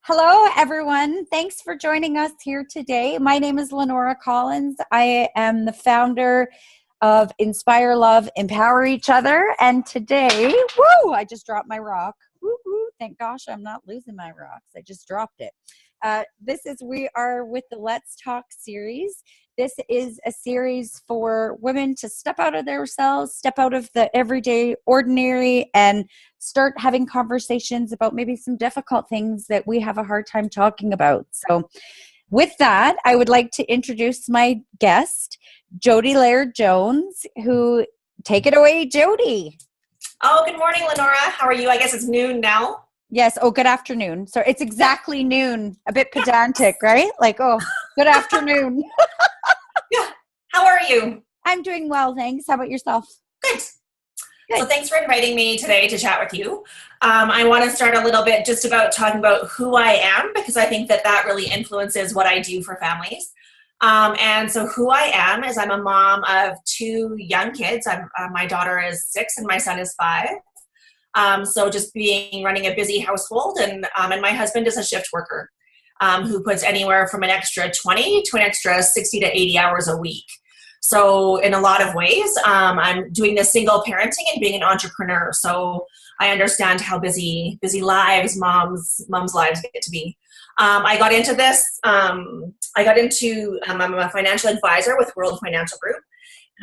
Hello, everyone. Thanks for joining us here today. My name is Lenora Collins. I am the founder of Inspire, Love, Empower Each Other. And today, I just dropped my rock. Woo. Thank gosh I'm not losing my rocks. I just dropped it. We are with the Let's Talk series. This is a series for women to step out of themselves, step out of the everyday ordinary, and start having conversations about maybe some difficult things that we have a hard time talking about. So with that, I would like to introduce my guest, Jody Laird Jones, who take it away, Jody. Oh, good morning, Lenora. How are you? I guess it's noon now. Yes. Oh, good afternoon. So it's exactly noon. A bit pedantic, right? Like, oh, good afternoon. Yeah. How are you? I'm doing well, thanks. How about yourself? Good. So thanks for inviting me today to chat with you. I want to start a little bit just about talking about who I am, because I think that really influences what I do for families. And so who I am is I'm a mom of two young kids. My daughter is 6 and my son is 5. So just running a busy household, and my husband is a shift worker who puts anywhere from an extra 20 to an extra 60 to 80 hours a week. So in a lot of ways, I'm doing this single parenting and being an entrepreneur. So I understand how busy lives moms' lives get to be. I got into this. I'm a financial advisor with World Financial Group.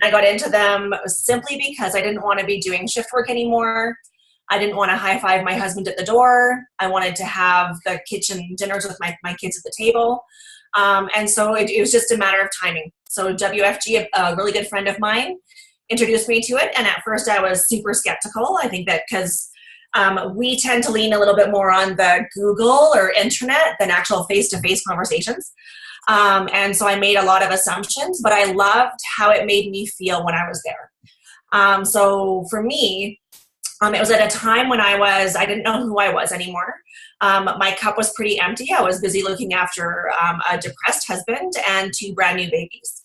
And I got into them simply because I didn't want to be doing shift work anymore. I didn't want to high five my husband at the door. I wanted to have the kitchen dinners with my kids at the table. And so it was just a matter of timing. So WFG, a really good friend of mine, introduced me to it. And at first I was super skeptical. I think that because we tend to lean a little bit more on the Google or internet than actual face-to-face conversations. And so I made a lot of assumptions, but I loved how it made me feel when I was there. So for me, it was at a time when I didn't know who I was anymore. My cup was pretty empty. I was busy looking after a depressed husband and 2 brand new babies.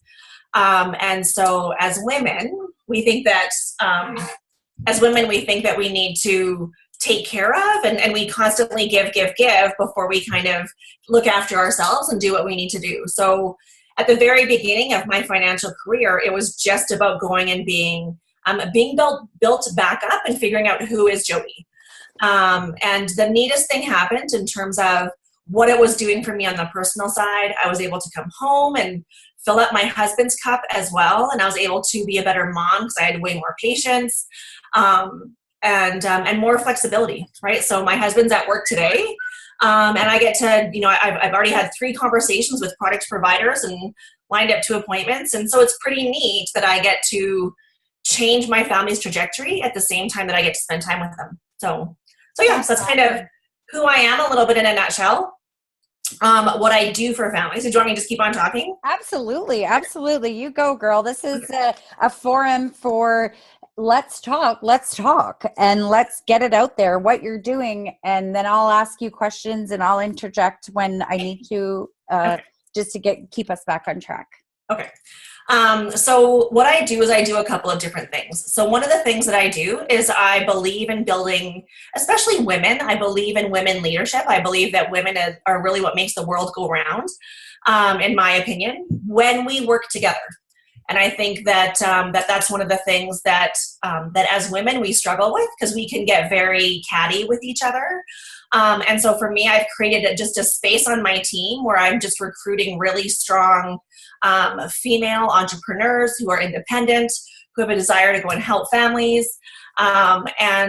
And so as women, we think that we need to take care of, and we constantly give before we kind of look after ourselves and do what we need to do. So at the very beginning of my financial career, it was just about going and being built back up and figuring out who is Jody. And the neatest thing happened in terms of what it was doing for me on the personal side. I was able to come home and fill up my husband's cup as well. And I was able to be a better mom because I had way more patience, and more flexibility, right? So my husband's at work today. And I get to, I've already had 3 conversations with product providers and lined up 2 appointments. And so it's pretty neat that I get to change my family's trajectory at the same time that I get to spend time with them. So that's kind of who I am a little bit in a nutshell. What I do for families. So do you want me to just keep on talking? Absolutely. You go, girl. This is a forum for let's talk, and let's get it out there, what you're doing. And then I'll ask you questions and I'll interject when I need to, just to keep us back on track. Okay. So what I do is I do a couple of different things. So one of the things that I do is I believe in building, especially women. I believe in women leadership. I believe that women are really what makes the world go round, in my opinion, when we work together. And I think that that's one of the things that as women we struggle with, because we can get very catty with each other. And so for me, I've created just a space on my team where I'm just recruiting really strong female entrepreneurs who are independent, who have a desire to go and help families. And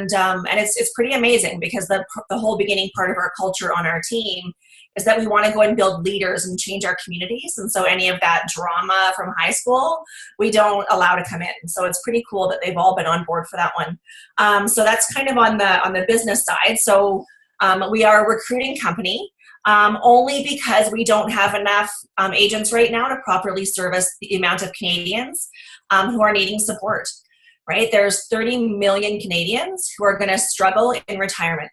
it's pretty amazing because the whole beginning part of our culture on our team is that we want to go and build leaders and change our communities. And so any of that drama from high school, we don't allow to come in. So it's pretty cool that they've all been on board for that one. So that's kind of on the business side. So we are a recruiting company, only because we don't have enough agents right now to properly service the amount of Canadians who are needing support, right? There's 30 million Canadians who are going to struggle in retirement.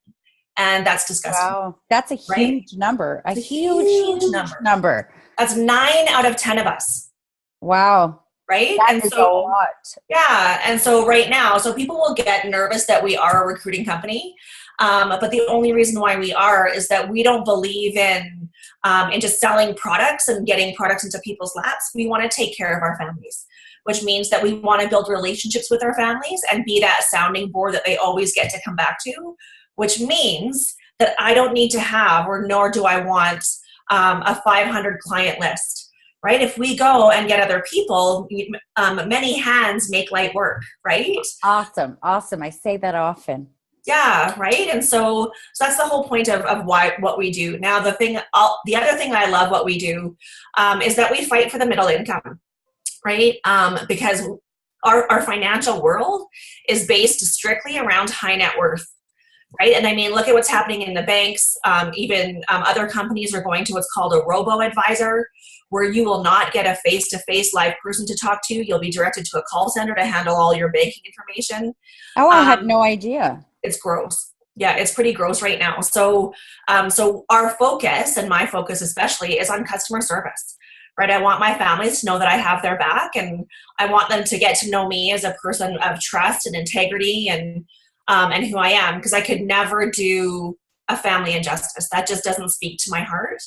And that's disgusting. Wow. That's a huge number. A huge number. That's 9 out of 10 of us. Wow. Right? That is a lot. Yeah. And so right now, so people will get nervous that we are a recruiting company. But the only reason why we are is that we don't believe in just selling products and getting products into people's laps. We want to take care of our families, which means that we want to build relationships with our families and be that sounding board that they always get to come back to, which means that I don't need to have, or nor do I want, a 500 client list, right? If we go and get other people, many hands make light work, right? Awesome. I say that often. Yeah, right. And so that's the whole point of what we do. Now, the other thing I love what we do is that we fight for the middle income, right? Because our financial world is based strictly around high net worth. Right. And I mean, look at what's happening in the banks. Even other companies are going to what's called a robo-advisor, where you will not get a face-to-face live person to talk to. You'll be directed to a call center to handle all your banking information. Oh, I had no idea. It's gross. Yeah, it's pretty gross right now. So our focus, and my focus especially, is on customer service. Right. I want my families to know that I have their back, and I want them to get to know me as a person of trust and integrity and who I am, because I could never do a family injustice. That just doesn't speak to my heart.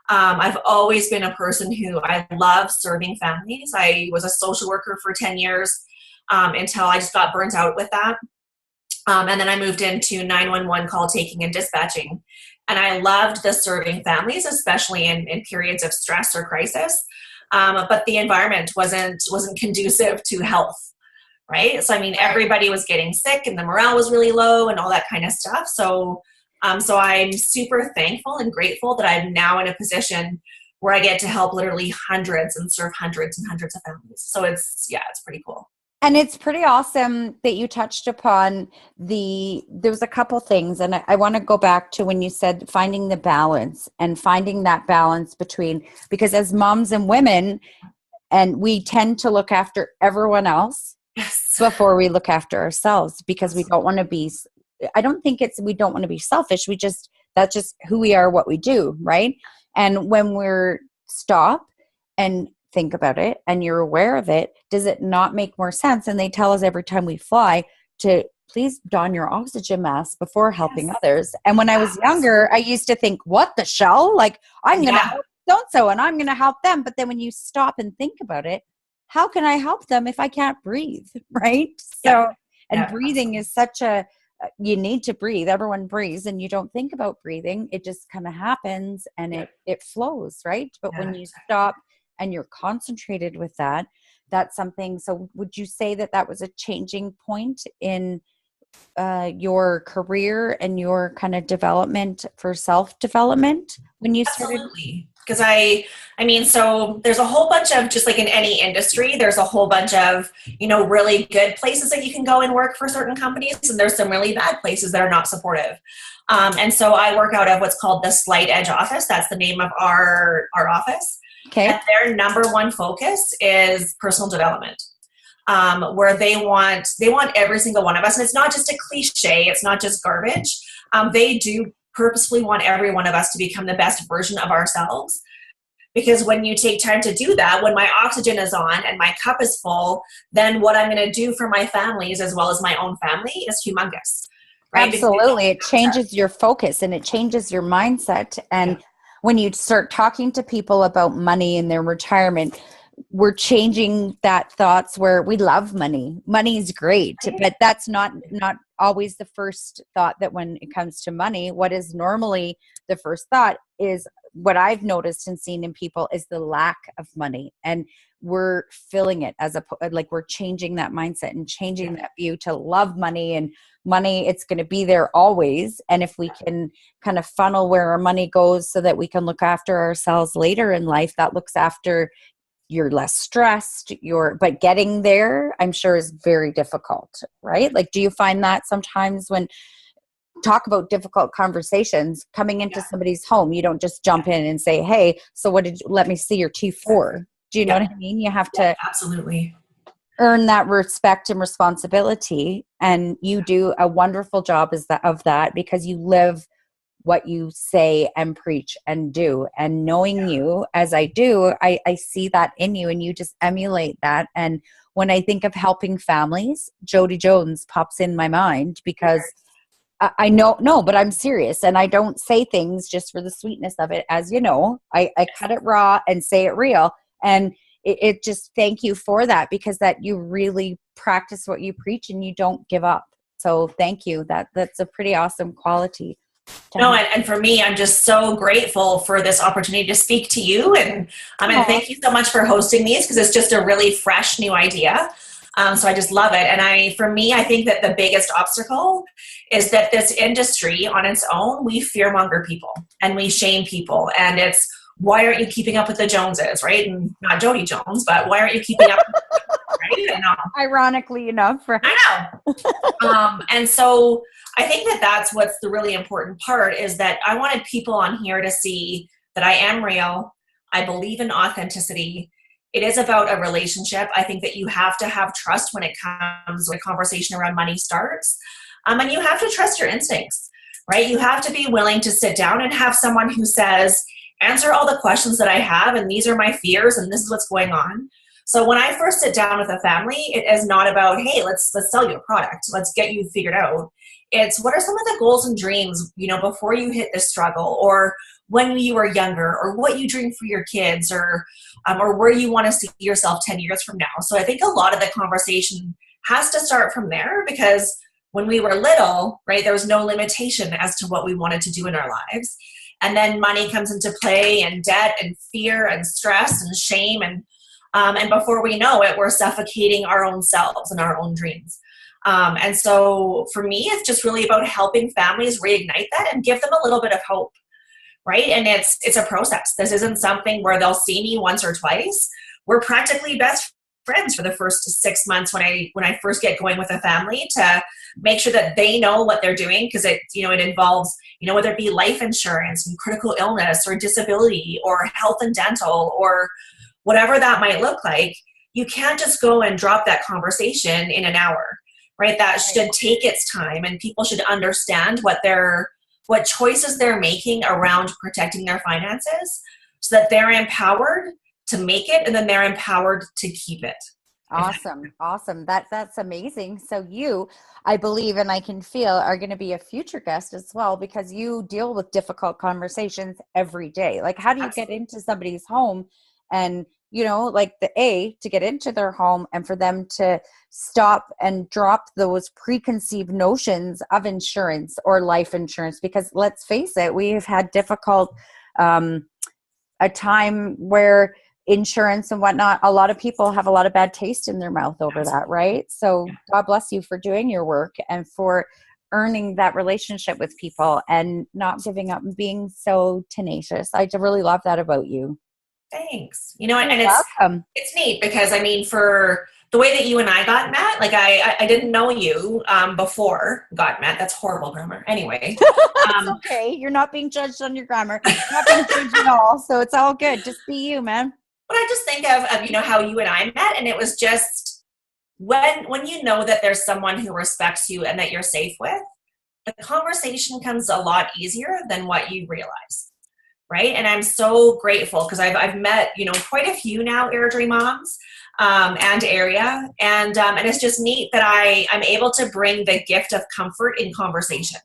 I've always been a person who I love serving families. I was a social worker for 10 years until I just got burnt out with that. And then I moved into 911 call taking and dispatching. And I loved the serving families, especially in periods of stress or crisis. But the environment wasn't conducive to health. Right. So, I mean, everybody was getting sick and the morale was really low and all that kind of stuff. So I'm super thankful and grateful that I'm now in a position where I get to help literally hundreds and serve hundreds and hundreds of families. So it's pretty cool. And it's pretty awesome that you touched upon there was a couple things. And I want to go back to when you said finding the balance and finding that balance because as moms and women, and we tend to look after everyone else. Yes. Before we look after ourselves, because we don't want to be, I don't think we don't want to be selfish. That's just who we are, what we do. Right. And when we're stop and think about it and you're aware of it, does it not make more sense? And they tell us every time we fly to please don your oxygen mask before helping others. And when I was younger, I used to think, what the shell? Like, I'm going to help so-and-so and I'm going to help them. But then when you stop and think about it, how can I help them if I can't breathe? Right. So, breathing is you need to breathe. Everyone breathes and you don't think about breathing. It just kind of happens and it flows. Right. But when you stop and you're concentrated with that, that's something. So would you say that was a changing point in your career and your kind of development for self-development when you started? Absolutely. Because I mean, so there's a whole bunch of, just like in any industry, there's a whole bunch of, really good places that you can go and work for certain companies. And there's some really bad places that are not supportive. And so I work out of what's called the Slight Edge office. That's the name of our office. Okay. And their number one focus is personal development. Where they want every single one of us. And it's not just a cliche. It's not just garbage. They do purposefully want every one of us to become the best version of ourselves. Because when you take time to do that, when my oxygen is on and my cup is full, then what I'm going to do for my families as well as my own family is humongous. Right? Absolutely. It changes your focus and it changes your mindset. And when you start talking to people about money and their retirement, we're changing that thoughts where we love money. Money is great, but that's not always the first thought. That when it comes to money, what is normally the first thought is what I've noticed and seen in people is the lack of money. And we're filling it we're changing that mindset and changing that view to love money, and money, it's going to be there always. And if we can kind of funnel where our money goes so that we can look after ourselves later in life, that looks after you're less stressed, but getting there, I'm sure, is very difficult, right? Like, do you find that sometimes when talk about difficult conversations coming into somebody's home, you don't just jump in and say, hey, so let me see your T4. Do you know what I mean? You have to absolutely earn that respect and responsibility. And you do a wonderful job of that because you live what you say and preach and do. And knowing you as I do, I see that in you and you just emulate that. And when I think of helping families, Jody Jones pops in my mind because I know, no, but I'm serious, and I don't say things just for the sweetness of it. As you know, I cut it raw and say it real. And it just, thank you for that, because that you really practice what you preach and you don't give up. So thank you. That's a pretty awesome quality to No, have. and for me, I'm just so grateful for this opportunity to speak to you. And thank you so much for hosting these, because it's just a really fresh new idea. So I just love it. And for me, I think that the biggest obstacle is that this industry on its own, we fearmonger people and we shame people. And it's, why aren't you keeping up with the Joneses, right? And not Jody Jones, but why aren't you keeping up with the Joneses, right? And, Ironically enough, right? I know. And so I think that that's what's the really important part, is that I wanted people on here to see that I am real. I believe in authenticity. It is about a relationship. I think that you have to have trust when it comes, when a conversation around money starts. And you have to trust your instincts, right? You have to be willing to sit down and have someone who says, answer all the questions that I have, and these are my fears, and this is what's going on. So when I first sit down with a family, it is not about, hey, let's sell you a product. Let's get you figured out. It's, what are some of the goals and dreams, before you hit this struggle, or when you were younger, or what you dream for your kids, or where you want to see yourself 10 years from now. So I think a lot of the conversation has to start from there, because when we were little, right, there was no limitation as to what we wanted to do in our lives. And then money comes into play, and debt and fear and stress and shame. And before we know it, we're suffocating our own selves and our own dreams. And so for me, it's just really about helping families reignite that and give them a little bit of hope, right? And it's a process. This isn't something where they'll see me once or twice. We're practically best friends for the first 6 months when I first get going with a family, to make sure that they know what they're doing, because it involves, whether it be life insurance and critical illness or disability or health and dental or whatever that might look like. You can't just go and drop that conversation in an hour, right? That should take its time, and people should understand what choices they're making around protecting their finances, so that they're empowered to make it, and then they're empowered to keep it. Awesome. That's amazing. So you, I believe, and I can feel, are going to be a future guest as well, because you deal with difficult conversations every day. Like, how do you get into somebody's home and, like to get into their home, and for them to stop and drop those preconceived notions of insurance or life insurance? Because let's face it, we've had difficult, a time where insurance and whatnot, a lot of people have a lot of bad taste in their mouth over that, right? So God bless you for doing your work and for earning that relationship with people and not giving up and being so tenacious. I really love that about you. Thanks. And it's neat, because for the way that you and I got met, like I didn't know you before got met. That's horrible grammar. Anyway. It's okay. You're not being judged on your grammar. You're not being judged at all. So it's all good. Just be you, man. But I just think of how you and I met, and it was just when you know that there's someone who respects you and that you're safe with, the conversation comes a lot easier than what you realize, right? And I'm so grateful, because I've met quite a few now Airdrie moms and area, and it's just neat that I'm able to bring the gift of comfort in conversation,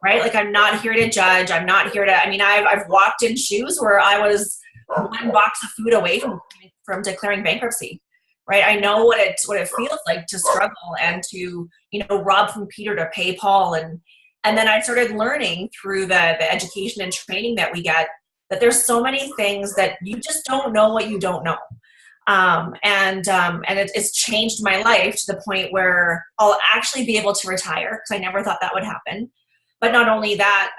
right? Like, I'm not here to judge. I'm not here to. I've walked in shoes where I was one box of food away from declaring bankruptcy, right? I know what it feels like to struggle and to rob from Peter to pay Paul, and then I started learning through the education and training that we get, that there's so many things that you just don't know what you don't know, and it's changed my life to the point where I'll actually be able to retire, because I never thought that would happen. But not only that,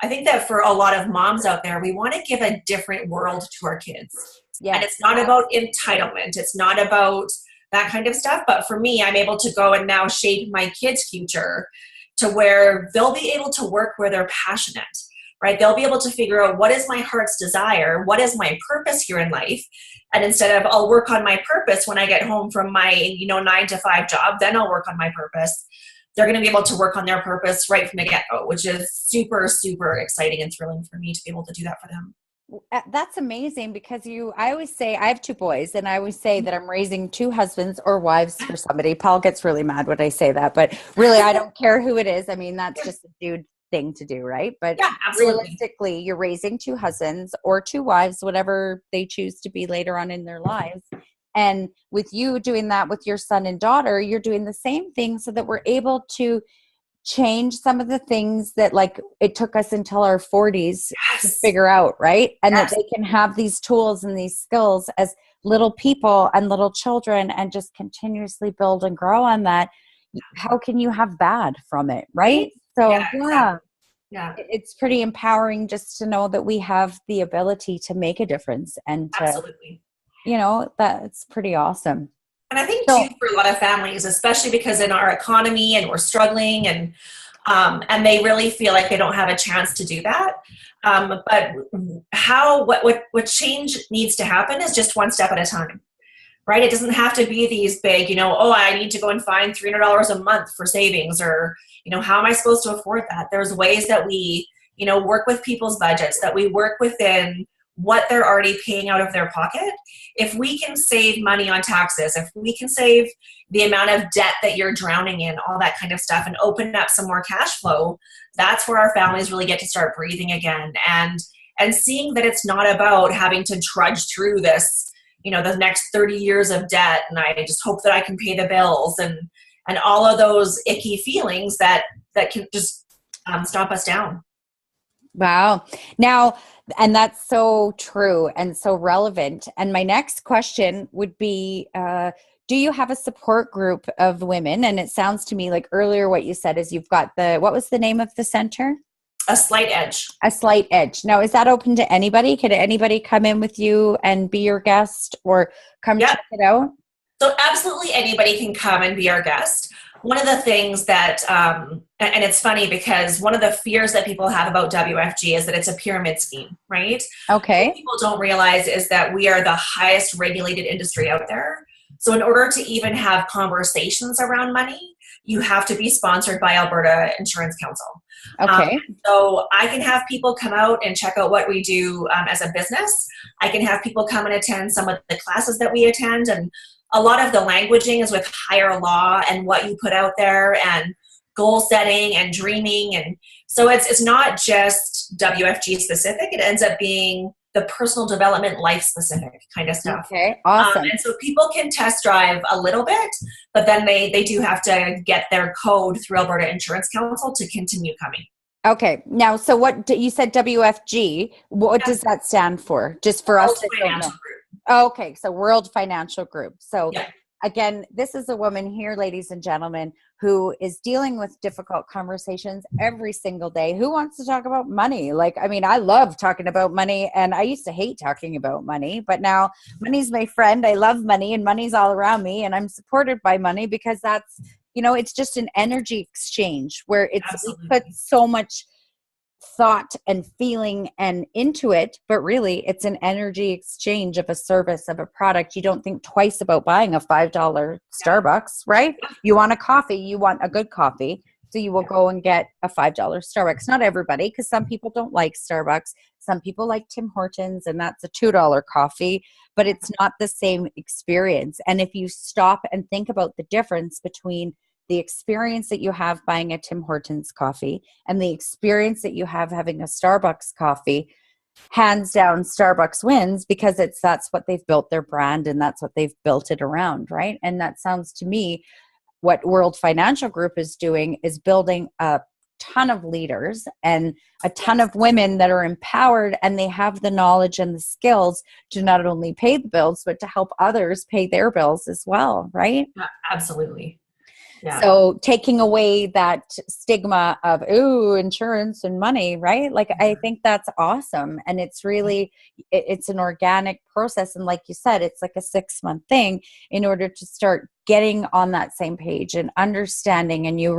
I think that for a lot of moms out there, we want to give a different world to our kids. Yes. And it's not about entitlement. It's not about that kind of stuff. But for me, I'm able to go and now shape my kids' future to where they'll be able to work where they're passionate, right? They'll be able to figure out, what is my heart's desire? What is my purpose here in life? And instead of, I'll work on my purpose when I get home from my 9 to 5 job, then I'll work on my purpose. They're going to be able to work on their purpose right from the get-go, which is super, super exciting and thrilling for me to be able to do that for them. That's amazing because I always say I have two boys and I always say that I'm raising two husbands or wives for somebody. Paul gets really mad when I say that, but really I don't care who it is. I mean, that's just a dude thing to do, right? But Yeah, absolutely. realistically, you're raising two husbands or two wives, whatever they choose to be later on in their lives. And with you doing that with your son and daughter, you're doing the same thing so that we're able to change some of the things that like it took us until our 40s to Yes. figure out, right? And that Yes. they can have these tools and these skills as little people and little children and just continuously build and grow on that. How can you have bad from it, right? Right? Yeah, So yeah, exactly. Yeah, it's pretty empowering just to know that we have the ability to make a difference and to, absolutely. that's pretty awesome. And I think too, So for a lot of families, especially because in our economy and we're struggling and they really feel like they don't have a chance to do that. But what change needs to happen is just one step at a time, right? It doesn't have to be these big, oh, I need to go and find $300 a month for savings, or, how am I supposed to afford that? There's ways that we, work with people's budgets, that we work within what they're already paying out of their pocket. If we can save money on taxes, if we can save the amount of debt that you're drowning in, all that kind of stuff, and open up some more cash flow, that's where our families really get to start breathing again, and seeing that it's not about having to trudge through this, the next 30 years of debt, and I just hope that I can pay the bills, and all of those icky feelings that can just stomp us down. wow. Now, and that's so true and so relevant. And my next question would be, do you have a support group of women? And it sounds to me like earlier what you said is you've got what was the name of the center? A slight edge. A Slight Edge. Now, is that open to anybody? Could anybody come in with you and be your guest or come Yep. check it out? So absolutely anybody can come and be our guest. One of the things that, and it's funny because one of the fears that people have about WFG is that it's a pyramid scheme, right? Okay. What people don't realize is that we are the highest regulated industry out there. So in order to even have conversations around money, you have to be sponsored by Alberta Insurance Council. Okay. So I can have people come out and check out what we do as a business. I can have people come and attend some of the classes that we attend, and a lot of the languaging is with higher law and what you put out there and goal setting and dreaming. And so it's not just WFG specific. It ends up being the personal development, life specific kind of stuff. Okay. Awesome. And so people can test drive a little bit, but then they do have to get their code through Alberta Insurance Council to continue coming. Okay. Now, so what you said WFG, what does that stand for? Just for us that don't know. Okay, so World Financial Group. So again, this is a woman here, ladies and gentlemen, who is dealing with difficult conversations every single day. Who wants to talk about money? Like, I mean, I love talking about money, and I used to hate talking about money, but now money's my friend. I love money, and money's all around me, and I'm supported by money because that's, it's just an energy exchange where we put so much thought and feeling and into it, but really it's an energy exchange of a service, of a product. You don't think twice about buying a $5 Starbucks, right? You want a coffee, you want a good coffee, so you will go and get a $5 Starbucks. Not everybody, because some people don't like Starbucks. Some people like Tim Hortons, and that's a $2 coffee, but it's not the same experience. And if you stop and think about the difference between the experience that you have buying a Tim Hortons coffee and the experience that you have having a Starbucks coffee, hands down Starbucks wins, because that's what they've built their brand and that's what they've built it around, right? And that sounds to me what World Financial Group is doing is building a ton of leaders and a ton of women that are empowered, and they have the knowledge and the skills to not only pay the bills, but to help others pay their bills as well, right? Absolutely. Yeah. So taking away that stigma of, ooh, insurance and money, right? Like, I think that's awesome. And it's really, it's an organic process. And like you said, it's like a 6-month thing in order to start getting on that same page and understanding. And you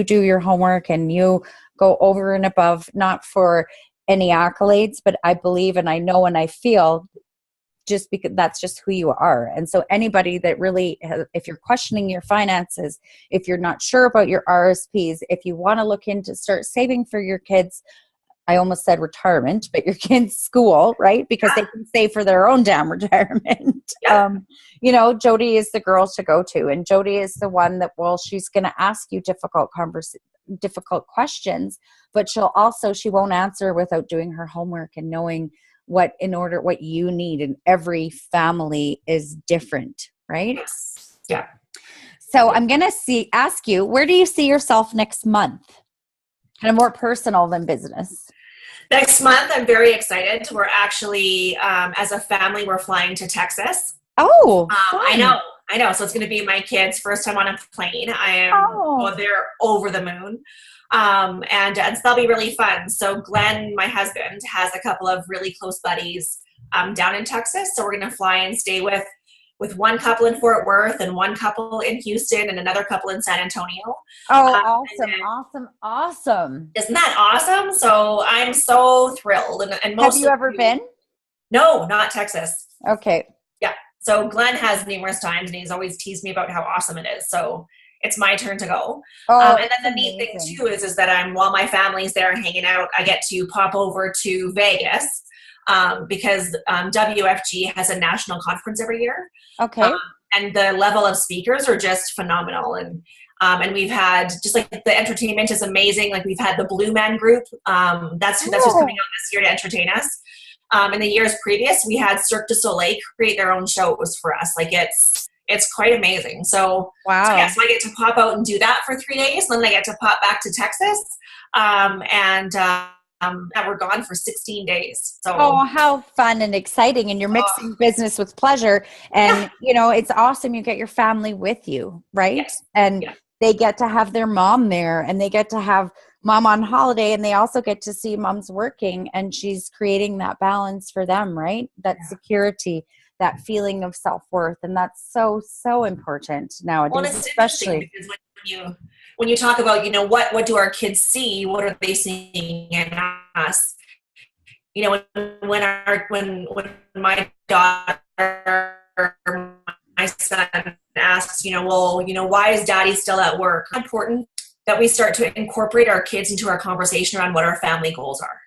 do your homework and you go over and above, not for any accolades, but I believe and I know and I feel just because that's just who you are. And so anybody that really, if you're questioning your finances, if you're not sure about your RSPs, if you want to look into start saving for your kids, I almost said retirement, but your kids' school, right? Because they can save for their own damn retirement. You know, Jody is the girl to go to, and Jody is the one that, well, she's going to ask you difficult questions, but she won't answer without doing her homework and knowing what you need. And every family is different, right? Yes. Yeah. So I'm going to ask you, where do you see yourself next month? Kind of more personal than business. Next month, I'm very excited. We're actually, as a family, we're flying to Texas. Oh, I know. So it's going to be my kids' first time on a plane. They're over the moon. And so that'll be really fun. So Glenn, my husband, has a couple of really close buddies down in Texas. So we're going to fly and stay with one couple in Fort Worth and one couple in Houston and another couple in San Antonio. Oh, awesome. Isn't that awesome? So I'm so thrilled. And have you ever been? No, not Texas. Okay. Yeah. So Glenn has numerous times, and he's always teased me about how awesome it is. So it's my turn to go. And then the neat thing too is that while my family's there hanging out, I get to pop over to Vegas because WFG has a national conference every year. Okay. And the level of speakers are just phenomenal. And we've had, just like the entertainment is amazing. Like we've had the Blue Man Group. That's just coming out this year to entertain us. In the years previous, we had Cirque du Soleil create their own shows for us. Like it's quite amazing. So, wow. So I get to pop out and do that for 3 days. And then I get to pop back to Texas. And we're gone for 16 days. So, oh, how fun and exciting. And you're mixing business with pleasure. And, you know, it's awesome. You get your family with you, right? Yes. And they get to have their mom there, and they get to have mom on holiday, and they also get to see mom's working, and she's creating that balance for them, right? That security, that feeling of self-worth. And that's so, so important nowadays, well, it's especially because when you talk about, you know, what do our kids see? What are they seeing in us? You know, when my daughter, my son asks, you know, well, you know, why is daddy still at work? It's important that we start to incorporate our kids into our conversation around what our family goals are.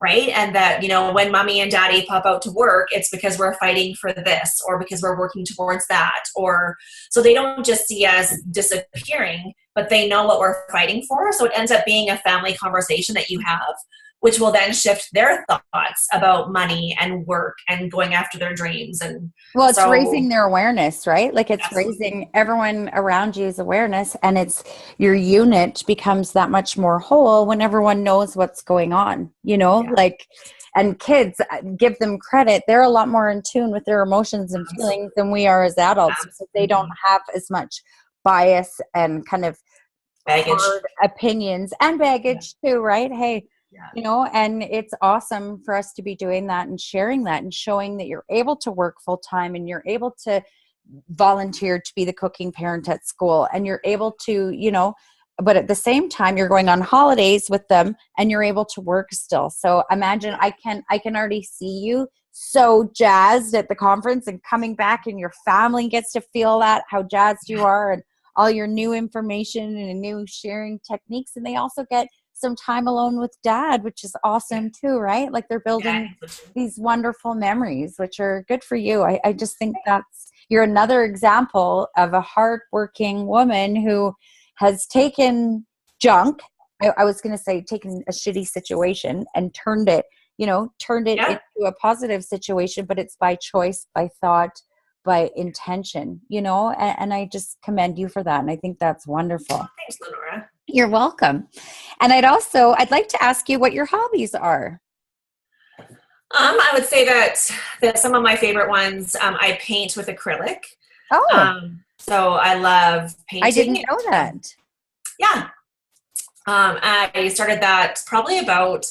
Right. And that, you know, when mommy and daddy pop out to work, it's because we're fighting for this, or because we're working towards that. Or so they don't just see us disappearing, but they know what we're fighting for. So it ends up being a family conversation that you have, which will then shift their thoughts about money and work and going after their dreams. And well, it's raising their awareness, right? Like it's absolutely. raising everyone around you's awareness, and it's your unit becomes that much more whole when everyone knows what's going on, you know, like, and kids, give them credit. They're a lot more in tune with their emotions and feelings than we are as adults. So they don't have as much bias and kind of hard opinions and baggage too, right? Hey, you know, and it's awesome for us to be doing that and sharing that and showing that you're able to work full time, and you're able to volunteer to be the cooking parent at school, and you're able to, you know, but at the same time you're going on holidays with them and you're able to work still. So imagine, I can already see you so jazzed at the conference and coming back, and your family gets to feel that, how jazzed you are, and all your new information and new sharing techniques. And they also get some time alone with dad, which is awesome too, right? Like they're building these wonderful memories, which are good for you. I just think you're another example of a hardworking woman who has taken junk. I was going to say taken a shitty situation and turned it into a positive situation, but it's by choice, by thought, by intention, you know, and I just commend you for that. And I think that's wonderful. Thanks, Lenora. You're welcome. And I'd like to ask you what your hobbies are. I would say that some of my favorite ones, I paint with acrylic. Oh. So I love painting. I didn't know that. Yeah. I started that probably about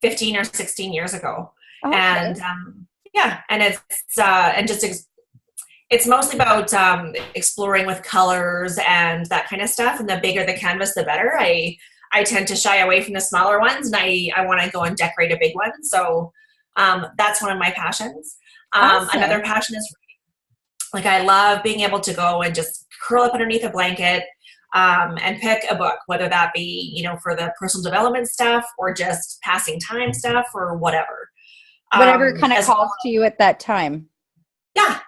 15 or 16 years ago. Okay. And and it's mostly about exploring with colors and that kind of stuff. And the bigger the canvas, the better. I tend to shy away from the smaller ones, and I want to go and decorate a big one. So that's one of my passions. Awesome. Another passion is, like, I love being able to go and just curl up underneath a blanket, and pick a book, whether that be, you know, for the personal development stuff or just passing time stuff or whatever. Whatever kind of As well, calls to you at that time. yeah,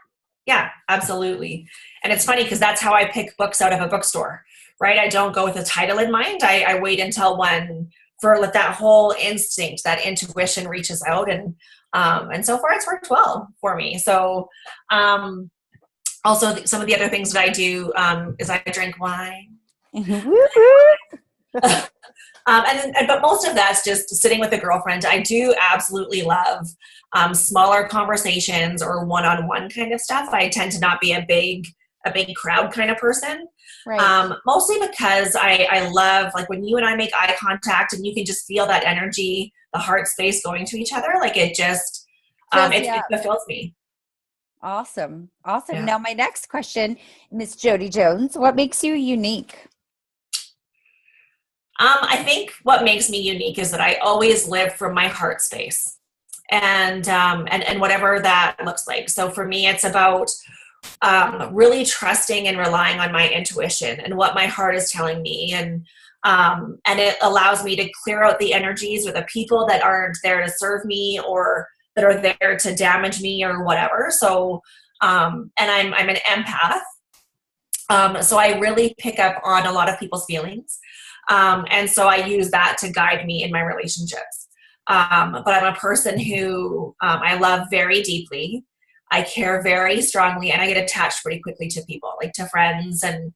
yeah, absolutely. And it's funny because that's how I pick books out of a bookstore, right? I don't go with a title in mind. I wait until for like that whole instinct, that intuition reaches out, and so far it's worked well for me. So, also some of the other things that I do is I drink wine. But most of that's just sitting with a girlfriend. I do absolutely love smaller conversations or one-on-one kind of stuff. I tend to not be a big crowd kind of person. Right. Mostly because I love, like, when you and I make eye contact and you can just feel that energy, the heart space going to each other. Like, it just, it fulfills me. Awesome. Awesome. Yeah. Now, my next question, Miss Jody Jones, what makes you unique? I think what makes me unique is that I always live from my heart space, and whatever that looks like. So for me, it's about really trusting and relying on my intuition and what my heart is telling me, and it allows me to clear out the energies or the people that aren't there to serve me or that are there to damage me or whatever. So, and I'm an empath. So I really pick up on a lot of people's feelings. And so I use that to guide me in my relationships. But I'm a person who I love very deeply. I care very strongly, and I get attached pretty quickly to people, like to friends and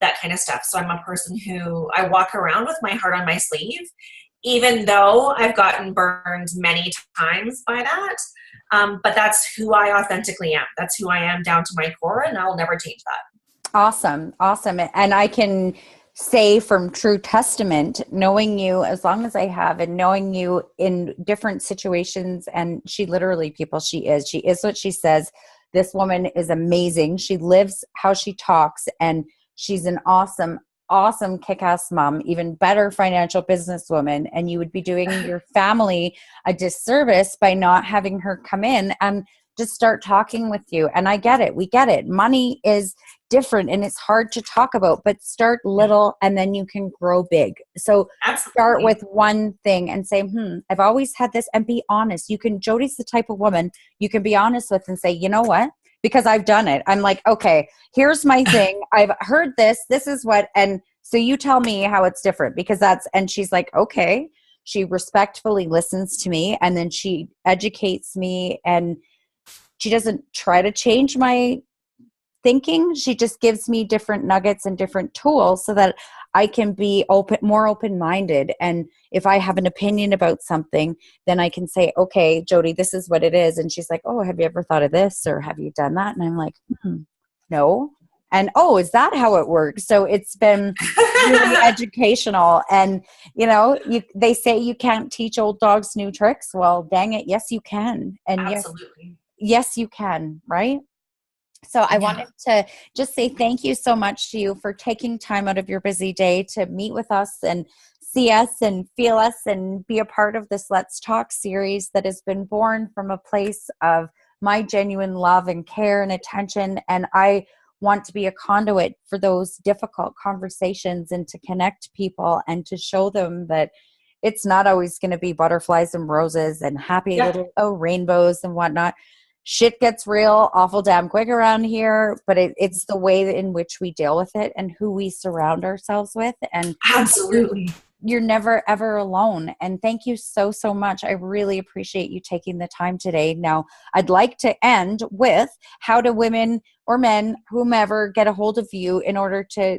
that kind of stuff. So I'm a person who I walk around with my heart on my sleeve, even though I've gotten burned many times by that. But that's who I authentically am. That's who I am down to my core, and I'll never change that. Awesome. Awesome. And I can say from true testament, knowing you as long as I have and knowing you in different situations, and she literally, people, she is what she says. This woman is amazing. She lives how she talks, and she's an awesome, awesome kick-ass mom, even better financial businesswoman. And you would be doing your family a disservice by not having her come in and just start talking with you. And I get it. We get it. Money is different and it's hard to talk about, but start little and then you can grow big. So Absolutely. Start with one thing and say, I've always had this, and be honest. Jody's the type of woman you can be honest with and say, you know what? Because I've done it. I'm like, okay, here's my thing. I've heard this. This is what, and so you tell me how it's different, because and she's like, okay. She respectfully listens to me, and then she educates me, and she doesn't try to change my thinking. She just gives me different nuggets and different tools so that I can be more open-minded. And if I have an opinion about something, then I can say, okay, Jody, this is what it is. And she's like, oh, have you ever thought of this? Or have you done that? And I'm like, no. And, oh, is that how it works? So it's been really educational. And, they say you can't teach old dogs new tricks. Well, dang it. Yes, you can. And Absolutely. Yes, you can. Right. So I wanted to just say thank you so much to you for taking time out of your busy day to meet with us and see us and feel us and be a part of this Let's Talk series that has been born from a place of my genuine love and care and attention. And I want to be a conduit for those difficult conversations and to connect people and to show them that it's not always going to be butterflies and roses and happy little rainbows and whatnot. Shit gets real awful damn quick around here, but it's the way in which we deal with it and who we surround ourselves with. And absolutely, you're never, ever alone. And thank you so, so much. I really appreciate you taking the time today. Now, I'd like to end with, how do women or men, whomever, get a hold of you in order to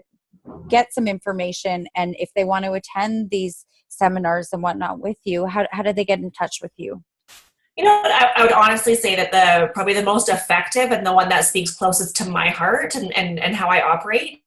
get some information? And if they want to attend these seminars and whatnot with you, how do they get in touch with you? You know what, I would honestly say that probably the most effective and the one that speaks closest to my heart and how I operate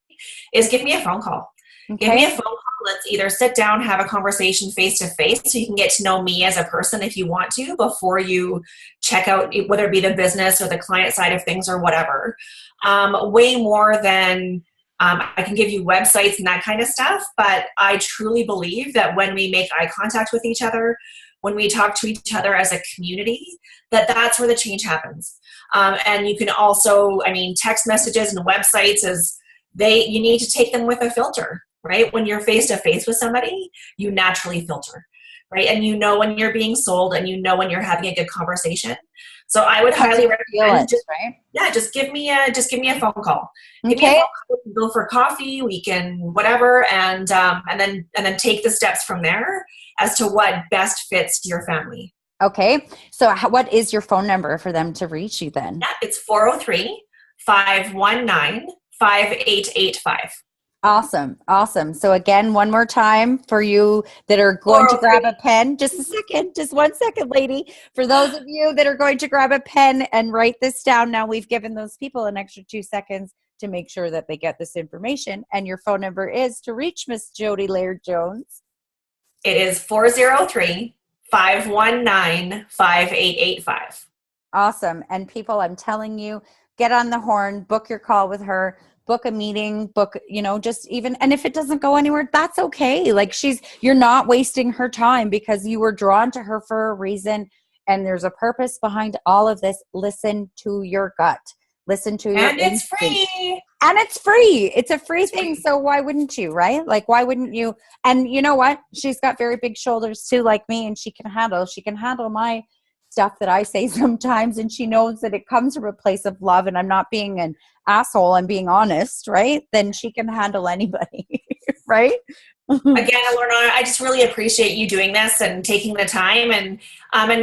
is give me a phone call. Okay. Give me a phone call. Let's either sit down, have a conversation face to face so you can get to know me as a person if you want to, before you check out, whether it be the business or the client side of things or whatever. Way more than I can give you websites and that kind of stuff. But I truly believe that when we make eye contact with each other, when we talk to each other as a community, that's where the change happens. And you can also, text messages and websites is you need to take them with a filter, right? When you're face to face with somebody, you naturally filter, right? And you know when you're being sold, and you know when you're having a good conversation. So I would highly recommend just give me a phone call. Give me a phone call. We can go for coffee. We can whatever, and then take the steps from there as to what best fits your family. Okay. So what is your phone number for them to reach you then? Yeah, it's 403-519-5885. Awesome. Awesome. So again, one more time for you that are going to grab a pen, just a second, just 1 second, lady. For those of you that are going to grab a pen and write this down, now we've given those people an extra 2 seconds to make sure that they get this information. And your phone number is to reach Miss Jody Laird Jones. It is 403-519-5885. Awesome. And people, I'm telling you, get on the horn, book your call with her, book a meeting, book, just even, and if it doesn't go anywhere, that's okay. Like you're not wasting her time because you were drawn to her for a reason. And there's a purpose behind all of this. Listen to your gut. Listen to your instinct. Free. And it's free. It's a free thing. So why wouldn't you, right? Like, why wouldn't you? And you know what? She's got very big shoulders too, like me, and she can handle my stuff that I say sometimes. And she knows that it comes from a place of love, and I'm not being an asshole. I'm being honest, right? Then she can handle anybody, right? Again, Lorna, I just really appreciate you doing this and taking the time and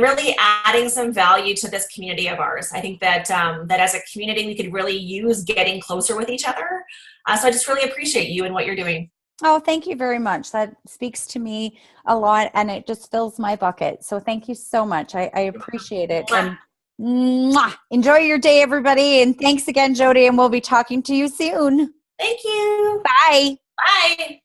really adding some value to this community of ours. I think that that as a community, we could really use getting closer with each other. So I just really appreciate you and what you're doing. Oh, thank you very much. That speaks to me a lot, and it just fills my bucket. So thank you so much. I appreciate it. And enjoy your day, everybody. And thanks again, Jody. And we'll be talking to you soon. Thank you. Bye. Bye.